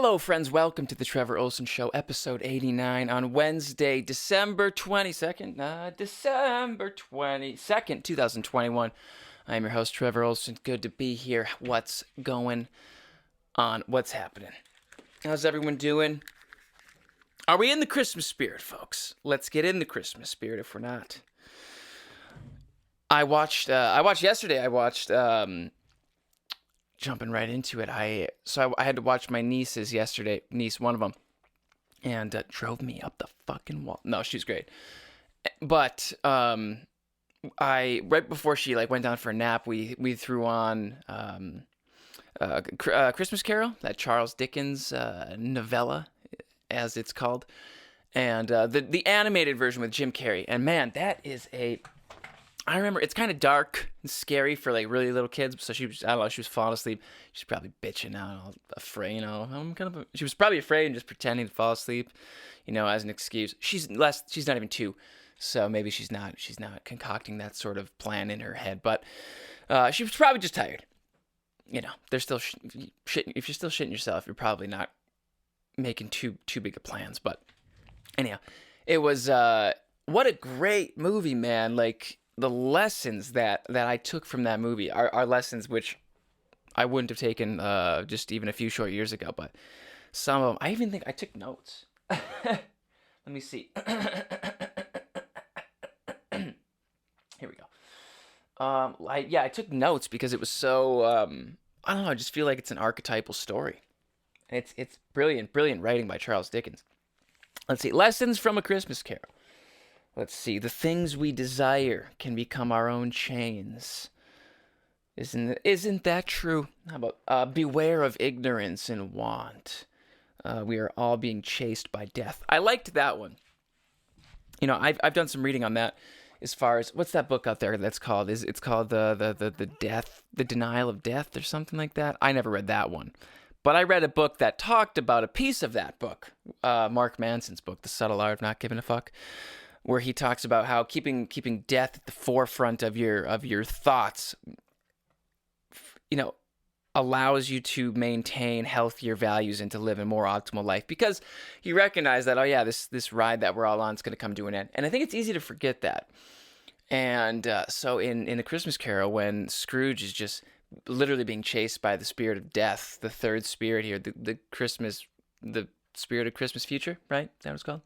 Hello, friends. Welcome to the Trevor Ohlsen Show, episode 89 on Wednesday, December 22nd. December 22nd, 2021. I'm your host, Trevor Ohlsen. Good to be here. What's going on? What's happening? How's everyone doing? Are we in the Christmas spirit, folks? Let's get in the Christmas spirit if we're not. I watched yesterday. Jumping right into it, I had to watch my nieces yesterday. One of them, and drove me up the fucking wall. No, she's great, but I right before she went down for a nap, we threw on Christmas Carol, that Charles Dickens novella, as it's called, and the animated version with Jim Carrey. And man, that is I remember it's kind of dark and scary for really little kids. So she was falling asleep. She's probably bitching out, afraid. She was probably afraid and just pretending to fall asleep, as an excuse. She's not even 2, so maybe she's not concocting that sort of plan in her head. But she was probably just tired. They're still shitting. If you're still shitting yourself, you're probably not making too big of plans. But anyhow, it was what a great movie, man. The lessons that I took from that movie are lessons which I wouldn't have taken just even a few short years ago. But some of them, I even think I took notes. Let me see. Here we go. I took notes because it was so, I don't know, I just feel like it's an archetypal story. And it's brilliant writing by Charles Dickens. Let's see. Lessons from A Christmas Carol. Let's see. The things we desire can become our own chains. Isn't that true? How about beware of ignorance and want. We are all being chased by death. I liked that one. I've done some reading on that. As far as what's that book out there that's called? It's called the Denial of Death or something like that. I never read that one, but I read a book that talked about a piece of that book. Mark Manson's book, The Subtle Art of Not Giving a Fuck, where he talks about how keeping death at the forefront of your thoughts, allows you to maintain healthier values and to live a more optimal life, because you recognize that, this ride that we're all on is going to come to an end. And I think it's easy to forget that. And so in A Christmas Carol, when Scrooge is just literally being chased by the spirit of death, the third spirit here, the spirit of Christmas future, right? Is that what it's called?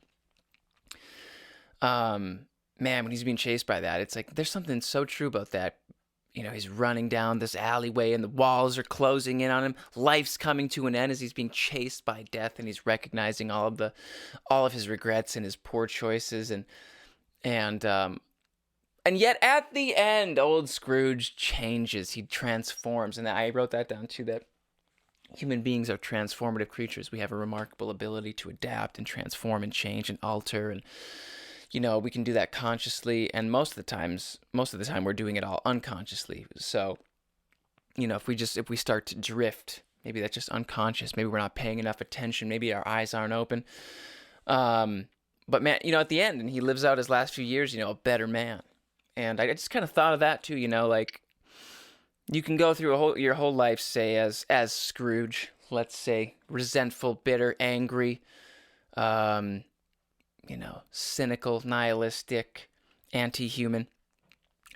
Man, when he's being chased by that, it's like there's something so true about that. He's running down this alleyway and the walls are closing in on him. Life's coming to an end as he's being chased by death, and he's recognizing all of his regrets and his poor choices, and yet at the end, old Scrooge changes. He transforms, and I wrote that down too. That human beings are transformative creatures. We have a remarkable ability to adapt and transform and change and alter, and we can do that consciously, and most of the time we're doing it all unconsciously. So, if we start to drift, maybe that's just unconscious. Maybe we're not paying enough attention. Maybe our eyes aren't open. But man, at the end, and he lives out his last few years, a better man. And I just kind of thought of that too. You can go through your whole life, say as Scrooge, let's say, resentful, bitter, angry, cynical, nihilistic, anti-human.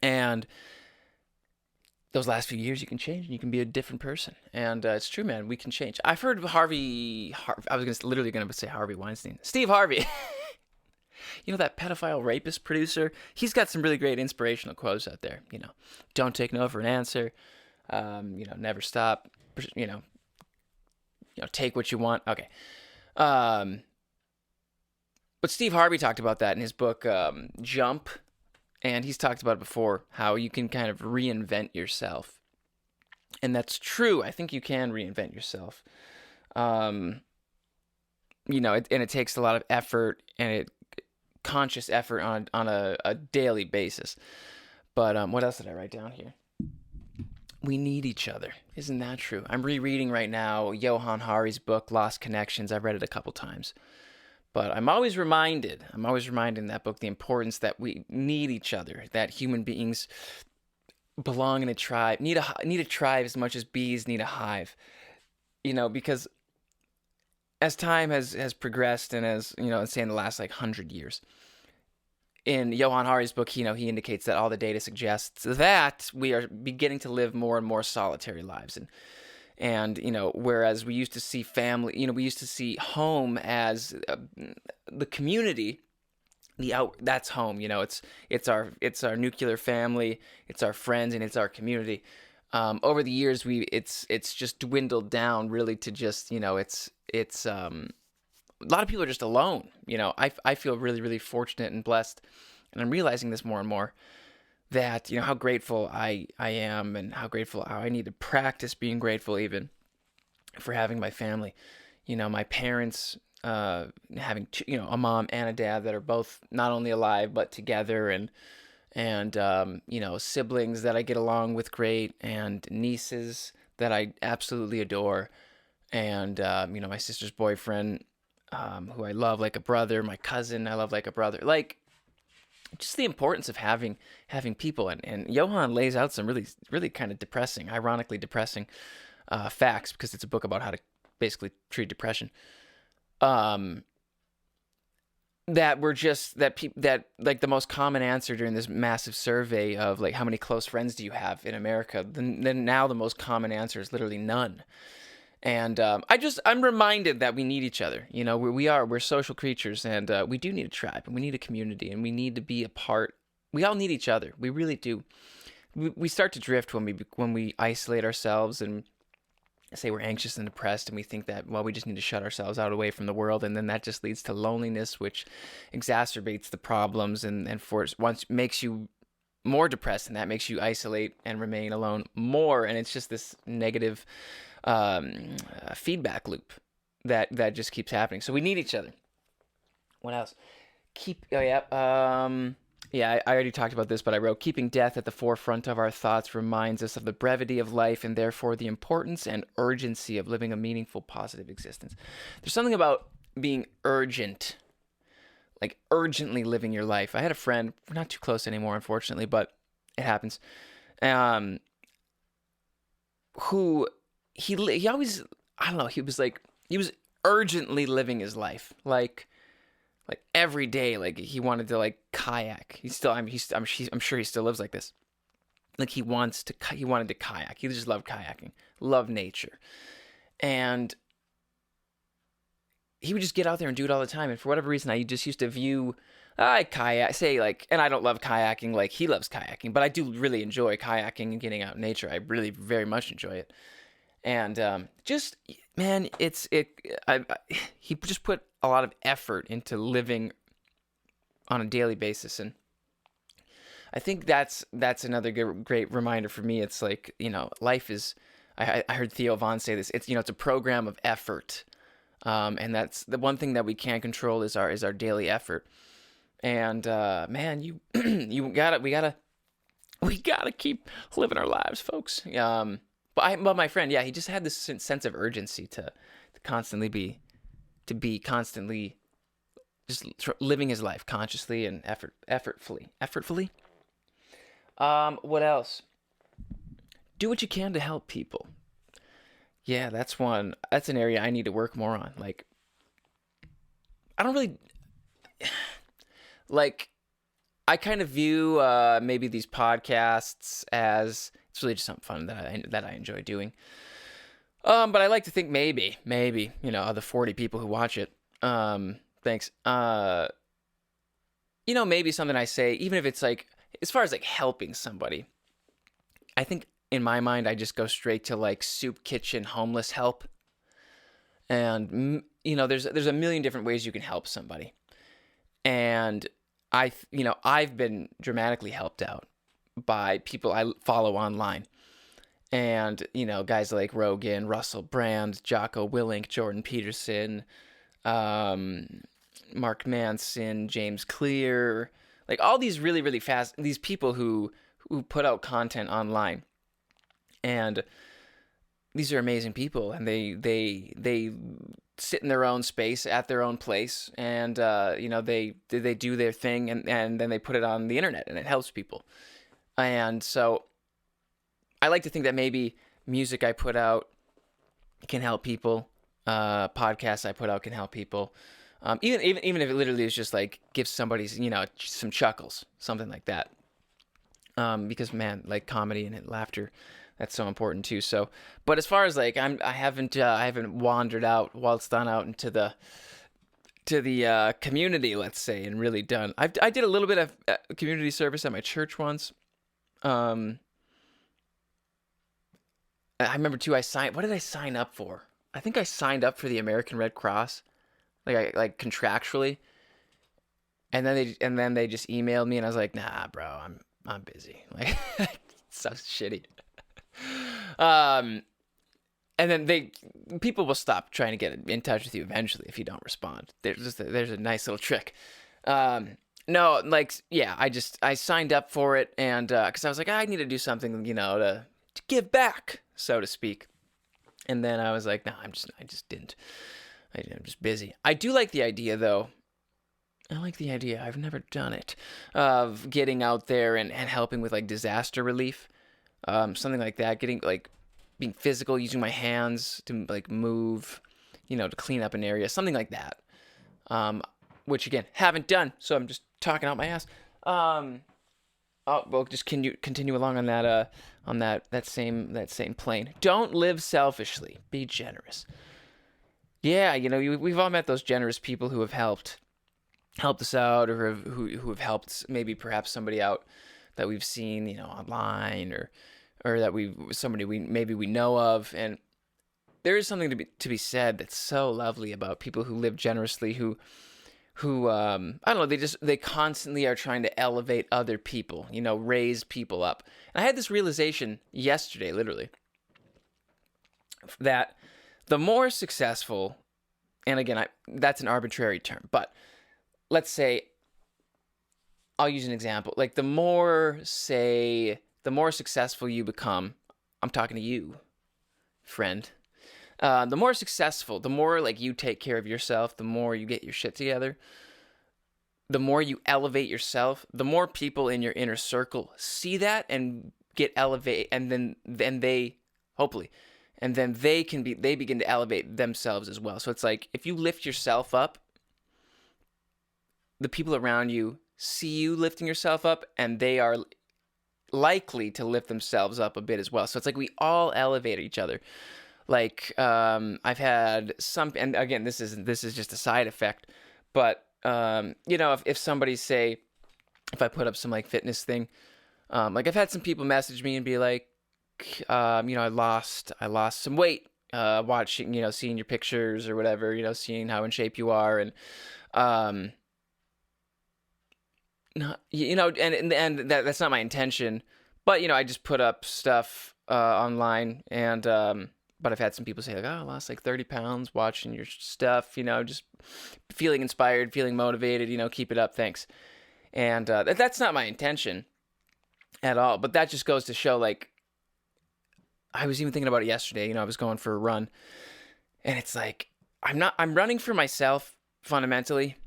And those last few years you can change and you can be a different person. And it's true, man, we can change. I've heard I was literally going to say Harvey Weinstein. Steve Harvey. That pedophile rapist producer, he's got some really great inspirational quotes out there. Don't take no for an answer. Never stop. Take what you want. Okay. But Steve Harvey talked about that in his book, Jump, and he's talked about it before, how you can kind of reinvent yourself. And that's true. I think you can reinvent yourself. And it takes a lot of effort, and conscious effort on a daily basis. But what else did I write down here? We need each other. Isn't that true? I'm rereading right now Johann Hari's book, Lost Connections. I've read it a couple times. But I'm always reminded in that book the importance that we need each other, that human beings belong in a tribe, need a tribe as much as bees need a hive. Because as time has progressed, and as let's say in the last like 100 years, in Johann Hari's book, he indicates that all the data suggests that we are beginning to live more and more solitary lives, and whereas we used to see family, we used to see home as the community, that's home. It's our nuclear family, it's our friends, and it's our community. Over the years, it's just dwindled down really to just it's a lot of people are just alone. I feel really, really fortunate and blessed, and I'm realizing this more and more, that how grateful I am, and how I need to practice being grateful even for having my family. My parents, having a mom and a dad that are both not only alive but together, and siblings that I get along with great, and nieces that I absolutely adore, and my sister's boyfriend, who I love like a brother, my cousin I love like a brother, like just the importance of having people. And Johann lays out some really, really kind of depressing, ironically depressing facts, because it's a book about how to basically treat depression. That were just that like the most common answer during this massive survey of like how many close friends do you have in America, then now the most common answer is literally none. And I'm reminded that we need each other. We're social creatures, and we do need a tribe, and we need a community, and we need to be a part. We all need each other. We really do. We start to drift when we isolate ourselves and say we're anxious and depressed, and we think that, well, we just need to shut ourselves out away from the world, and then that just leads to loneliness, which exacerbates the problems, and once makes you more depressed, and that makes you isolate and remain alone more, and it's just this negative feedback loop that just keeps happening. So we need each other. What else? I already talked about this, but I wrote, keeping death at the forefront of our thoughts reminds us of the brevity of life, and therefore the importance and urgency of living a meaningful, positive existence. There's something about being urgent, like urgently living your life. I had a friend, we're not too close anymore, unfortunately, but it happens, who he always, I don't know, he was urgently living his life, like every day. Like he wanted to like kayak. I'm sure he still lives like this. Like he wanted to kayak. He just loved kayaking, loved nature, and he would just get out there and do it all the time. And for whatever reason, I just used to view and I don't love kayaking like he loves kayaking, but I do really enjoy kayaking and getting out in nature. I really very much enjoy it. And just, man, he just put a lot of effort into living on a daily basis, and I think that's another great reminder for me. It's like, life is. I heard Theo Von say this. It's it's a program of effort, and that's the one thing that we can't control is our daily effort. And man, we gotta keep living our lives, folks. But my friend, yeah, he just had this sense of urgency to constantly be just living his life consciously and effortfully. What else? Do what you can to help people. Yeah, that's an area I need to work more on. Like, I don't really like. I kind of view maybe these podcasts as it's really just something fun that I enjoy doing. But I like to think maybe of the 40 people who watch it. Thanks. Maybe something I say, even if it's like as far as like helping somebody, I think in my mind I just go straight to like soup kitchen homeless help. And there's a million different ways you can help somebody. And I've been dramatically helped out by people I follow online. And, guys like Rogan, Russell Brand, Jocko Willink, Jordan Peterson, Mark Manson, James Clear, like all these really, really fast, these people who put out content online. And these are amazing people, and they sit in their own space at their own place, and they do their thing, and then they put it on the internet, and it helps people. And so I like to think that maybe music I put out can help people. podcasts I put out can help people. Even if it literally is just like give somebody, some chuckles, something like that. Because man, like comedy and laughter, that's so important too. So, but as far as like I haven't wandered out whilst on out into the community, let's say, and really done. I did a little bit of community service at my church once. I remember too. What did I sign up for? I think I signed up for the American Red Cross, like contractually. And then they just emailed me, and I was like, nah, bro, I'm busy. Like, so shitty. And then people will stop trying to get in touch with you eventually if you don't respond. There's a nice little trick. No, like, yeah, I signed up for it, and because I was like, I need to do something, to give back, so to speak. And then I was like, no, I just didn't. I'm just busy. I do like the idea, though. I like the idea. I've never done it, of getting out there and helping with like disaster relief, something like that. Getting like being physical, using my hands to like move, to clean up an area, something like that. Which again, haven't done. So I'm just talking out my ass. Well, just continue along on that same plane. Don't live selfishly. Be generous. Yeah, we've all met those generous people who have helped us out, or who have helped maybe perhaps somebody out that we've seen, online, or that somebody we know of. And there is something to be said that's so lovely about people who live generously, who I don't know, they constantly are trying to elevate other people, raise people up. And I had this realization yesterday, literally, that the more successful, and again, that's an arbitrary term, but let's say, I'll use an example. Like the more successful you become, I'm talking to you, friend. The more successful, the more like you take care of yourself, the more you get your shit together, the more you elevate yourself, the more people in your inner circle see that and get elevate, and then they hopefully, and then they begin to elevate themselves as well. So it's like if you lift yourself up, the people around you see you lifting yourself up, and they are likely to lift themselves up a bit as well. So it's like we all elevate each other. Like I've had some, and again, this is just a side effect, but if somebody say, if I put up some like fitness thing, like I've had some people message me and be like, I lost some weight, watching, seeing your pictures or whatever, seeing how in shape you are, and not, and that's not my intention, but I just put up stuff online, and but I've had some people say like, oh, I lost like 30 pounds watching your stuff, just feeling inspired, feeling motivated, keep it up, thanks. And that's not my intention at all, but that just goes to show, like, I was even thinking about it yesterday, I was going for a run, and it's like, I'm running for myself fundamentally,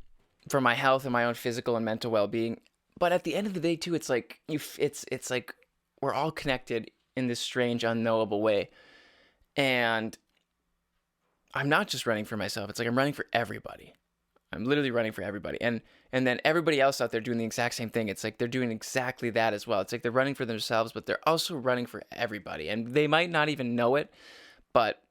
for my health and my own physical and mental well-being. But at the end of the day too, it's like it's like we're all connected in this strange, unknowable way. And I'm not just running for myself. It's like I'm running for everybody. I'm literally running for everybody. And then everybody else out there doing the exact same thing. It's like they're doing exactly that as well. It's like they're running for themselves, but they're also running for everybody. And they might not even know it, but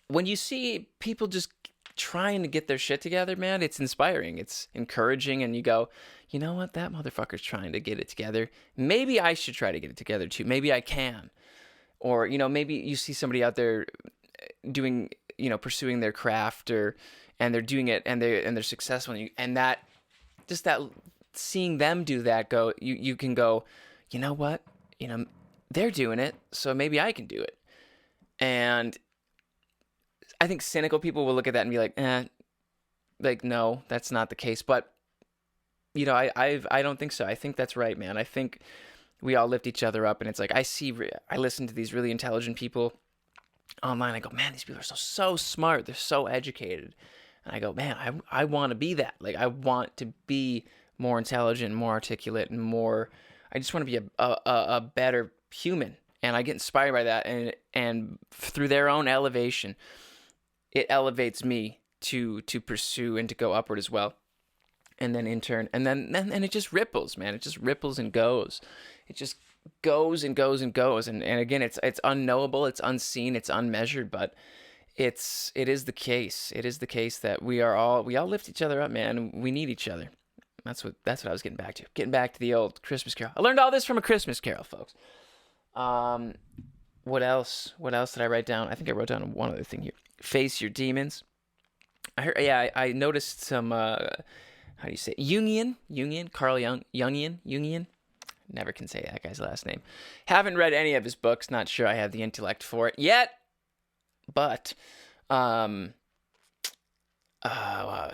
when you see people just trying to get their shit together, man, it's inspiring. It's encouraging, and you go, you know what? That motherfucker's trying to get it together. Maybe I should try to get it together too. Maybe I can. Or, maybe you see somebody out there doing, pursuing their craft, and they're doing it, and they're successful, and that seeing them do that, you can go, you know what? They're doing it, so maybe I can do it. And I think cynical people will look at that and be like, no, that's not the case. But I don't think so. I think that's right, man. I think we all lift each other up, and it's like I listen to these really intelligent people online. I go, man, these people are so smart. They're so educated, and I go, man, I want to be that. Like, I want to be more intelligent, more articulate, and more. I just want to be a better human, and I get inspired by that, and through their own elevation. it elevates me to pursue and to go upward as well. And then in turn, and it just ripples, man. It just ripples and goes. It just goes and goes and goes. And again, it's unknowable, it's unseen, it's unmeasured, but it is the case. It is the case that we all lift each other up, man. We need each other. That's what I was getting back to. Getting back to the old Christmas Carol. I learned all this from A Christmas Carol, folks. What else? What else did I write down? I think I wrote down one other thing here. Face your demons. I noticed some. How do you say it? Jungian, Carl Jungian. Never can say that guy's last name. Haven't read any of his books. Not sure I have the intellect for it yet. But,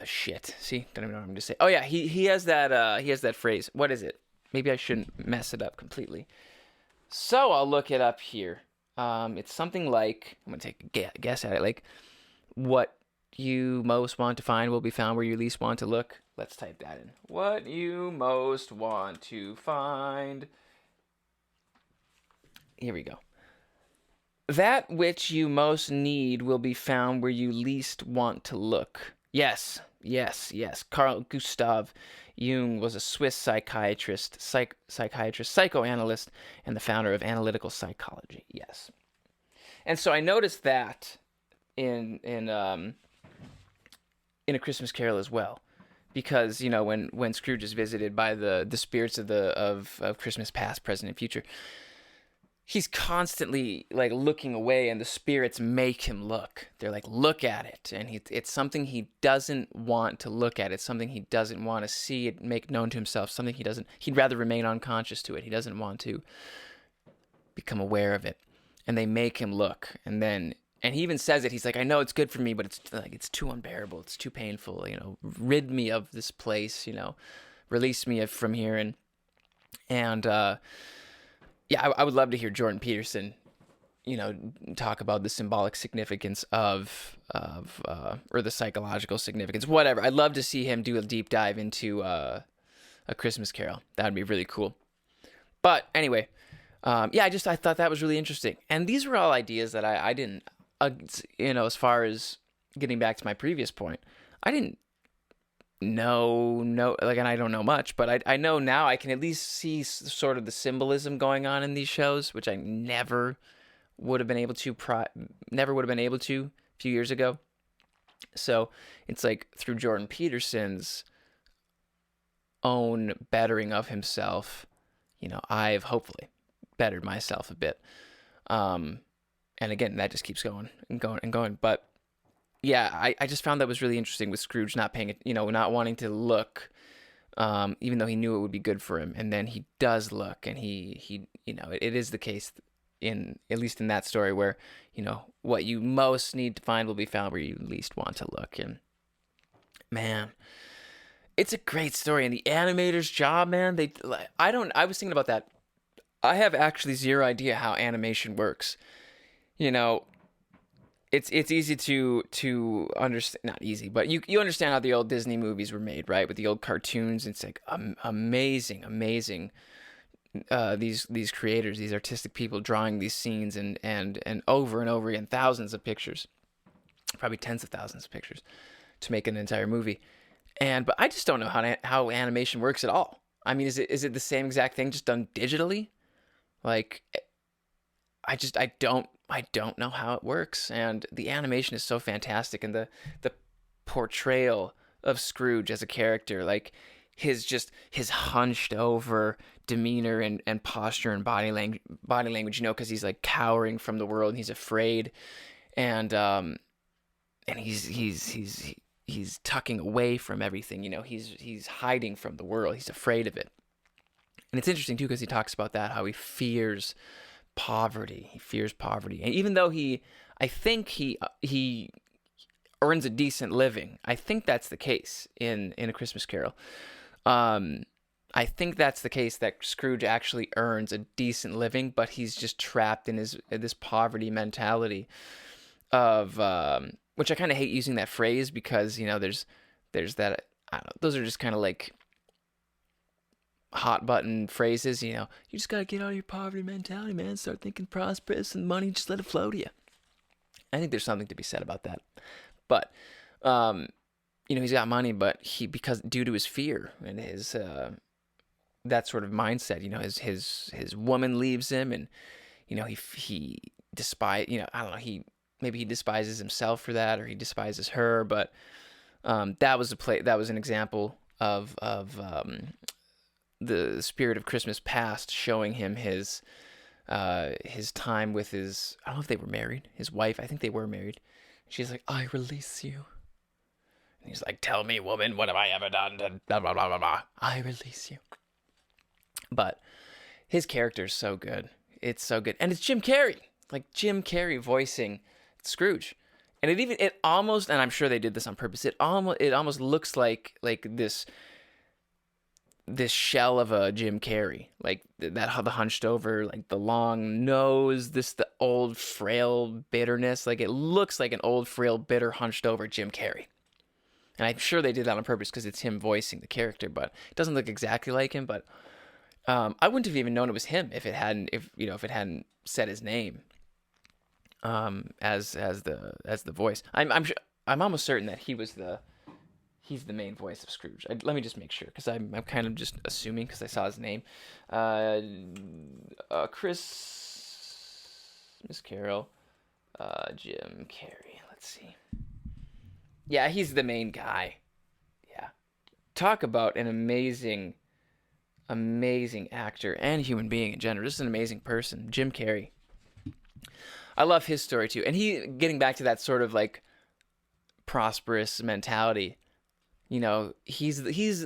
shit. See, don't even know what I'm going to say. Oh yeah, he has that phrase. What is it? Maybe I shouldn't mess it up completely. So I'll look it up here. It's something like, I'm going to take a guess at it, like, what you most want to find will be found where you least want to look. Let's type that in. What you most want to find. Here we go. That which you most need will be found where you least want to look. Yes. Carl Gustav Jung was a Swiss psychiatrist, psychoanalyst, and the founder of analytical psychology. Yes. And so I noticed that in A Christmas Carol as well, because when Scrooge is visited by the spirits of Christmas past, present, and future, he's constantly like looking away, and the spirits make him look. They're like, look at it, and it's something he doesn't want to look at. It's something he doesn't want to see it make known to himself. Something he'd rather remain unconscious to it. He doesn't want to become aware of it, and they make him look, and he even says it. He's like, I know it's good for me, but it's too unbearable. It's too painful. Rid me of this place. Release me from here. And I would love to hear Jordan Peterson, talk about the symbolic significance of or the psychological significance, whatever. I'd love to see him do a deep dive into A Christmas Carol. That would be really cool. But anyway, I thought that was really interesting. And these were all ideas that I didn't. As far as getting back to my previous point, I didn't know, and I don't know much, but I know now I can at least see sort of the symbolism going on in these shows, which I never would have been able to a few years ago. So it's like through Jordan Peterson's own bettering of himself, I've hopefully bettered myself a bit. And again, that just keeps going and going and going. But yeah, I just found that was really interesting with Scrooge not paying it, not wanting to look, even though he knew it would be good for him. And then he does look, and he it is the case at least in that story where, what you most need to find will be found where you least want to look. And man, it's a great story. And the animator's job, man, I was thinking about that. I have actually zero idea how animation works. It's easy to understand, not easy, but you understand how the old Disney movies were made, right? With the old cartoons. It's like amazing. These creators, these artistic people drawing these scenes and over and over again, thousands of pictures, probably tens of thousands of pictures to make an entire movie. But I just don't know how animation works at all. I mean, is it the same exact thing just done digitally? Like, I don't know how it works, and the animation is so fantastic, and the portrayal of Scrooge as a character, like his hunched over demeanor and posture and body language, because he's like cowering from the world, and he's afraid, and he's tucking away from everything, he's hiding from the world, he's afraid of it. And it's interesting too, because he talks about that, how he fears poverty. And even though I think he earns a decent living. I think that's the case in A Christmas Carol. I think that's the case, that Scrooge actually earns a decent living, but he's just trapped in this poverty mentality of which I kind of hate using that phrase, because there's that, I don't know, those are just kind of like hot button phrases, you just got to get out of your poverty mentality, man. Start thinking prosperous and money, just let it flow to you. I think there's something to be said about that. But he's got money, but because due to his fear and his that sort of mindset, his woman leaves him, and he despise, I don't know, maybe he despises himself for that, or he despises her, but that was an example of the spirit of Christmas Past, showing him his time with his, I don't know if they were married, his wife. I think they were married. She's like, I release you. And he's like, tell me, woman, what have I ever done to blah, blah, blah, blah, blah. I release you. But his character is so good. It's so good. And it's Jim Carrey. Like Jim Carrey voicing Scrooge. And it almost, and I'm sure they did this on purpose, it almost looks like this shell of a Jim Carrey, like the hunched over, like the long nose, the old frail bitterness. Like it looks like an old frail bitter hunched over Jim Carrey. And I'm sure they did that on purpose because it's him voicing the character, but it doesn't look exactly like him. But I wouldn't have even known it was him if it hadn't said his name as the voice. I'm almost certain that he's the main voice of Scrooge. Let me just make sure, because I'm kind of just assuming because I saw his name. Miss Carol, Jim Carrey. Let's see. Yeah, he's the main guy. Yeah. Talk about an amazing actor and human being in general. Just an amazing person. Jim Carrey. I love his story too. And he, getting back to that sort of like prosperous mentality, he's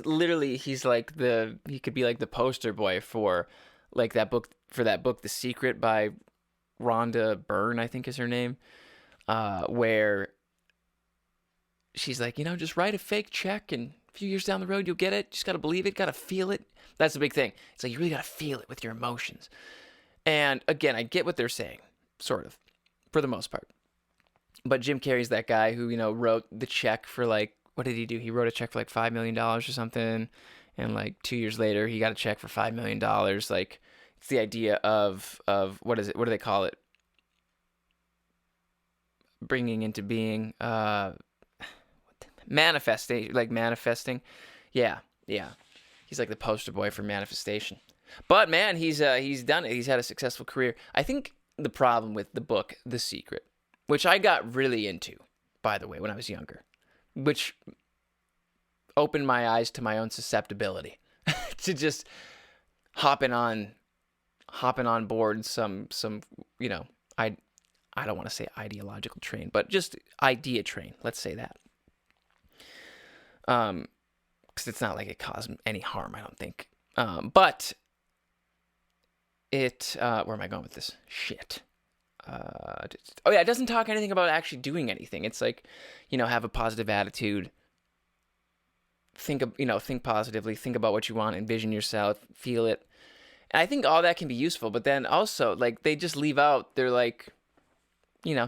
literally, he could be like the poster boy for like that book, The Secret by Rhonda Byrne, I think is her name, where she's like, just write a fake check and a few years down the road, you'll get it. Just got to believe it. Got to feel it. That's the big thing. It's like, you really got to feel it with your emotions. And again, I get what they're saying, sort of, for the most part. But Jim Carrey's that guy who, wrote the check for like, what did he do? He wrote a check for like $5 million or something. And like 2 years later, he got a check for $5 million. Like, it's the idea of what is it? What do they call it? Bringing into being, manifesting. Yeah. He's like the poster boy for manifestation. But man, he's done it. He's had a successful career. I think the problem with the book, The Secret, which I got really into, by the way, when I was younger, which opened my eyes to my own susceptibility to just hopping on board some I don't want to say ideological train, but just idea train. Let's say that. Because it's not like it caused any harm, I don't think. But it, where am I going with this? Shit. It doesn't talk anything about actually doing anything. It's like, have a positive attitude. Think positively. Think about what you want. Envision yourself. Feel it. And I think all that can be useful. But then also, like, they just leave out. They're like,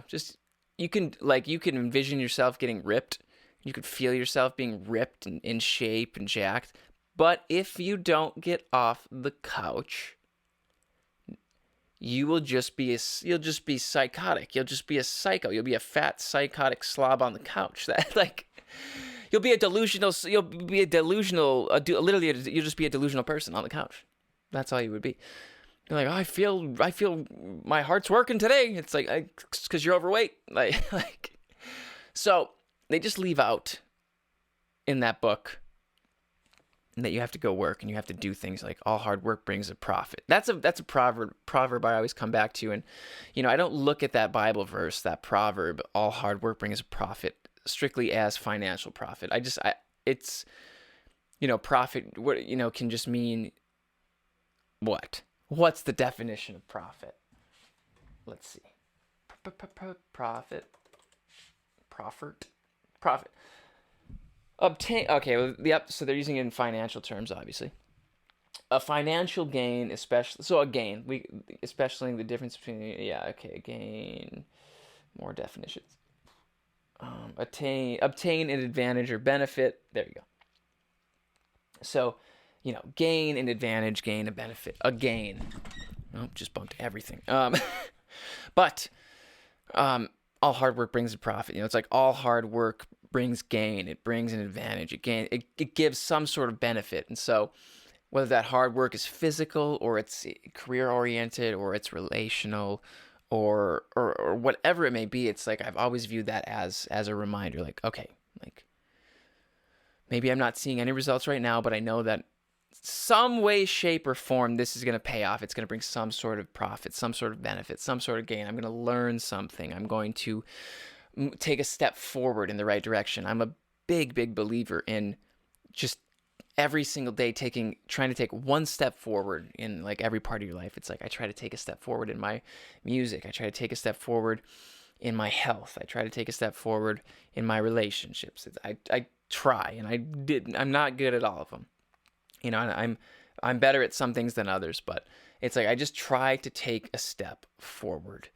just you can envision yourself getting ripped. You could feel yourself being ripped and in shape and jacked. But if you don't get off the couch, you'll just be psychotic. You'll just be a psycho. You'll be a fat psychotic slob on the couch. You'll just be a delusional person on the couch. That's all you would be. You're like, oh, I feel my heart's working today. It's like, because you're overweight. So they just leave out in that book that you have to go work and you have to do things like all hard work brings a profit. That's a proverb I always come back to. And, I don't look at that Bible verse, that proverb, all hard work brings a profit, strictly as financial profit. It's profit, what, can just mean what? What's the definition of profit? Let's see. Profit. Obtain. Okay. Well, yep. So they're using it in financial terms, obviously. A financial gain, especially. So a gain. Especially the difference between. Yeah. Okay. A gain. More definitions. Obtain an advantage or benefit. There you go. So, gain an advantage, gain a benefit, a gain. Oh, just bumped everything. But all all hard work brings a profit. It's like all hard work brings gain. It brings an advantage. It gives some sort of benefit. And so whether that hard work is physical or it's career oriented or it's relational or whatever it may be, it's like I've always viewed that as a reminder, like, okay, like maybe I'm not seeing any results right now, but I know that some way, shape, or form this is going to pay off. It's going to bring some sort of profit, some sort of benefit, some sort of gain. I'm going to learn something. I'm going to take a step forward in the right direction. I'm a big believer in just every single day trying to take one step forward in like every part of your life. It's like I try to take a step forward in my music. I try to take a step forward in my health. I try to take a step forward in my relationships. I try, and I'm not good at all of them. And I'm better at some things than others, but it's like I just try to take a step forward.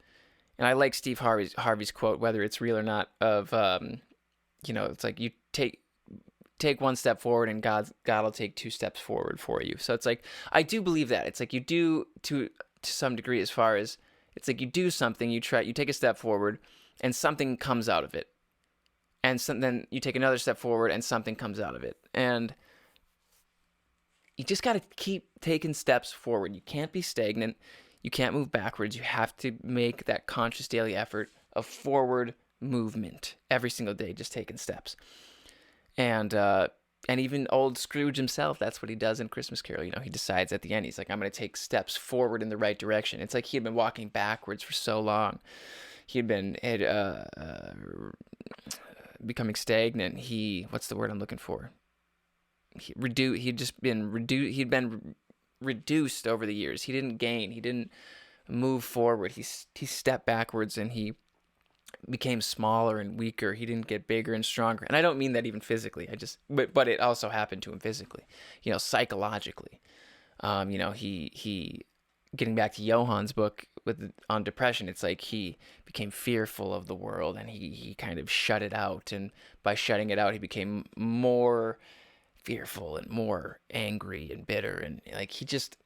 And I like Steve Harvey's quote, whether it's real or not, of it's like you take one step forward and God will take two steps forward for you. So it's like I do believe that. It's like you do to some degree, as far as it's like you do something, you take a step forward and something comes out of it. And then you take another step forward and something comes out of it. And you just got to keep taking steps forward. You can't be stagnant. You can't move backwards. You have to make that conscious daily effort of forward movement every single day, just taking steps. And even old Scrooge himself, that's what he does in Christmas Carol. He decides at the end, he's like, I'm going to take steps forward in the right direction. It's like he had been walking backwards for so long. He had been becoming stagnant. What's the word I'm looking for? He'd been reduced over the years. He didn't gain. He didn't move forward. He stepped backwards, and he became smaller and weaker. He didn't get bigger and stronger. And I don't mean that even physically. But it also happened to him physically. Psychologically. He getting back to Johann's book on depression, it's like he became fearful of the world, and he kind of shut it out. And by shutting it out, he became more fearful and more angry and bitter, and like he just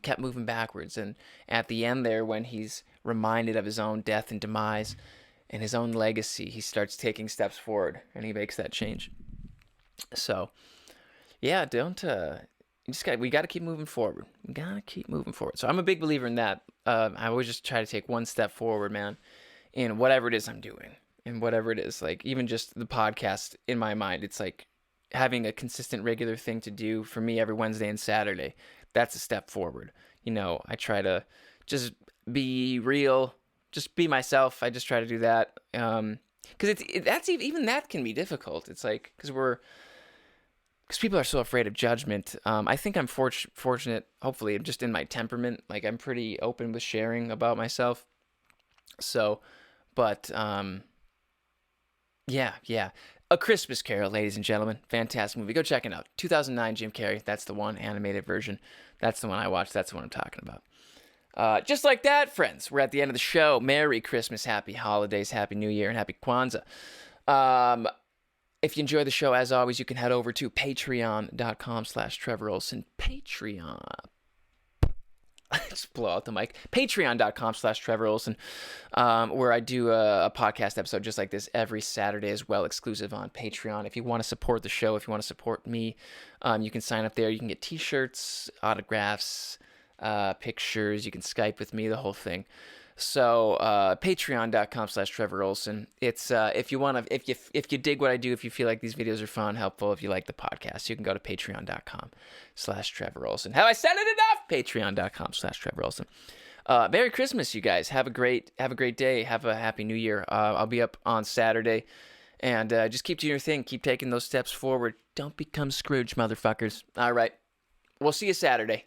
kept moving backwards. And at the end there, when he's reminded of his own death and demise and his own legacy, he starts taking steps forward, and he makes that change. So yeah, we got to keep moving forward. So I'm a big believer in that. I always just try to take one step forward, man, in whatever it is I'm doing, and whatever it is, like even just the podcast in my mind, it's like having a consistent, regular thing to do for me every Wednesday and Saturday. That's a step forward. I try to just be real, just be myself. I just try to do that. Because even that can be difficult. It's like, because people are so afraid of judgment. I think I'm fortunate, hopefully, just in my temperament. Like, I'm pretty open with sharing about myself. So, but, yeah. A Christmas Carol, ladies and gentlemen. Fantastic movie. Go check it out. 2009, Jim Carrey. That's the one, animated version. That's the one I watched. That's the one I'm talking about. Just like that, friends, we're at the end of the show. Merry Christmas, Happy Holidays, Happy New Year, and Happy Kwanzaa. If you enjoy the show, as always, you can head over to patreon.com/Trevor Ohlsen. Patreon. Just blow out the mic. Patreon.com/Trevor Ohlsen, where I do a podcast episode just like this every Saturday as well, exclusive on Patreon. If you want to support the show, if you want to support me, you can sign up there. You can get t-shirts, autographs, pictures. You can Skype with me, the whole thing. So patreon.com/Trevor Ohlsen. It's if you dig what I do, if you feel like these videos are fun, helpful, if you like the podcast, you can go to patreon.com/Trevor Ohlsen. Have I said it enough? Patreon.com/Trevor Ohlsen. Merry Christmas, you guys. Have a great day. Have a happy New Year. I'll be up on Saturday, and just keep doing your thing. Keep taking those steps forward. Don't become Scrooge, motherfuckers. All right. We'll see you Saturday.